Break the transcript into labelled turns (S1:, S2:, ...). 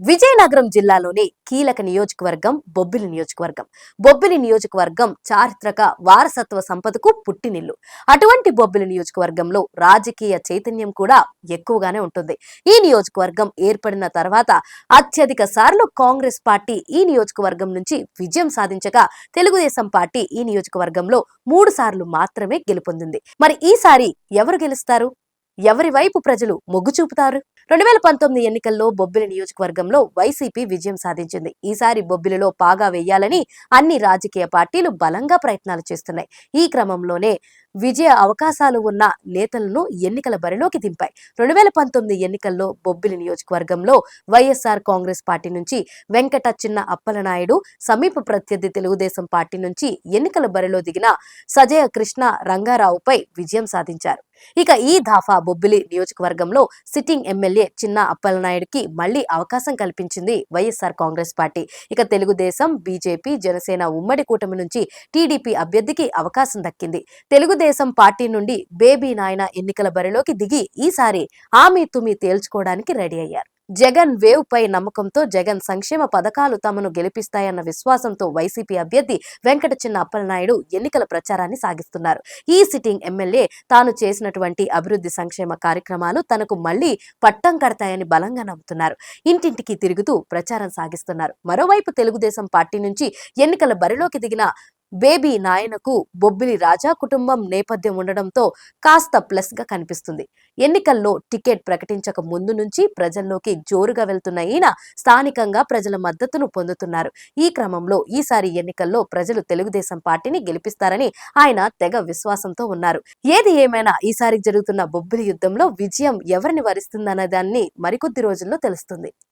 S1: విజయనగరం జిల్లాలోని కీలక నియోజకవర్గం బొబ్బిలి నియోజకవర్గం. బొబ్బిలి నియోజకవర్గం చారిత్రక వారసత్వ సంపదకు పుట్టినిల్లు. అటువంటి బొబ్బిలి నియోజకవర్గంలో రాజకీయ చైతన్యం కూడా ఎక్కువగానే ఉంటుంది. ఈ నియోజకవర్గం ఏర్పడిన తర్వాత అత్యధిక సార్లు కాంగ్రెస్ పార్టీ ఈ నియోజకవర్గం నుంచి విజయం సాధించగా తెలుగుదేశం పార్టీ ఈ నియోజకవర్గంలో 3 సార్లు మాత్రమే గెలుపొందింది. మరి ఈసారి ఎవరు గెలుస్తారు? ఎవరి వైపు ప్రజలు మొగ్గు చూపుతారు? 2019 ఎన్నికల్లో బొబ్బిలి నియోజకవర్గంలో వైసీపీ విజయం సాధించింది. ఈసారి బొబ్బిలిలో పాగా వేయాలని అన్ని రాజకీయ పార్టీలు బలంగా ప్రయత్నాలు చేస్తున్నాయి. ఈ క్రమంలోనే విజయ అవకాశాలు ఉన్న నేతలను ఎన్నికల బరిలోకి దింపాయి. 2019 ఎన్నికల్లో బొబ్బిలి నియోజకవర్గంలో వైఎస్ఆర్ కాంగ్రెస్ పార్టీ నుంచి వెంకట చిన్న అప్పలనాయుడు, సమీప ప్రత్యర్థి తెలుగుదేశం పార్టీ నుంచి ఎన్నికల బరిలో దిగిన సజయ కృష్ణ రంగారావుపై విజయం సాధించారు. ఇక ఈ ధాఫా బొబ్బిలి నియోజకవర్గంలో సిట్టింగ్ ఎమ్మెల్యే చిన్న అప్పలనాయుడుకి మళ్లీ అవకాశం కల్పించింది వైఎస్ఆర్ కాంగ్రెస్ పార్టీ. ఇక తెలుగుదేశం, బీజేపీ, జనసేన ఉమ్మడి కూటమి నుంచి టీడీపీ అభ్యర్థికి అవకాశం దక్కింది. తెలుగుదేశం పార్టీ నుండి బేబీ నాయన ఎన్నికల బరిలోకి దిగి ఈసారి ఆమె తుమి తేల్చుకోవడానికి రెడీ అయ్యారు. జగన్ వేవ్ పై నమ్మకంతో, జగన్ సంక్షేమ పథకాలు తమను గెలిపిస్తాయన్న విశ్వాసంతో వైసీపీ అభ్యర్థి వెంకట చిన్న అప్పలనాయుడు ఎన్నికల ప్రచారాన్ని సాగిస్తున్నారు. ఈ సిట్టింగ్ ఎమ్మెల్యే తాను చేసినటువంటి అభివృద్ధి సంక్షేమ కార్యక్రమాలు తనకు మళ్లీ పట్టం కడతాయని బలంగా నమ్ముతున్నారు. ఇంటింటికి తిరుగుతూ ప్రచారం సాగిస్తున్నారు. మరోవైపు తెలుగుదేశం పార్టీ నుంచి ఎన్నికల బరిలోకి దిగిన బేబీ నాయనకు బొబ్బిలి రాజా కుటుంబం నేపథ్యం ఉండడంతో కాస్త ప్లస్ గా కనిపిస్తుంది. ఎన్నికల్లో టికెట్ ప్రకటించక ముందు నుంచి ప్రజల్లోకి జోరుగా వెళ్తున్న ఈయన స్థానికంగా ప్రజల మద్దతును పొందుతున్నారు. ఈ క్రమంలో ఈసారి ఎన్నికల్లో ప్రజలు తెలుగుదేశం పార్టీని గెలిపిస్తారని ఆయన తెగ విశ్వాసంతో ఉన్నారు. ఏది ఏమైనా ఈసారి జరుగుతున్న బొబ్బిలి యుద్ధంలో విజయం ఎవరిని వరిస్తుందన్న దాన్ని మరికొద్ది రోజుల్లో తెలుస్తుంది.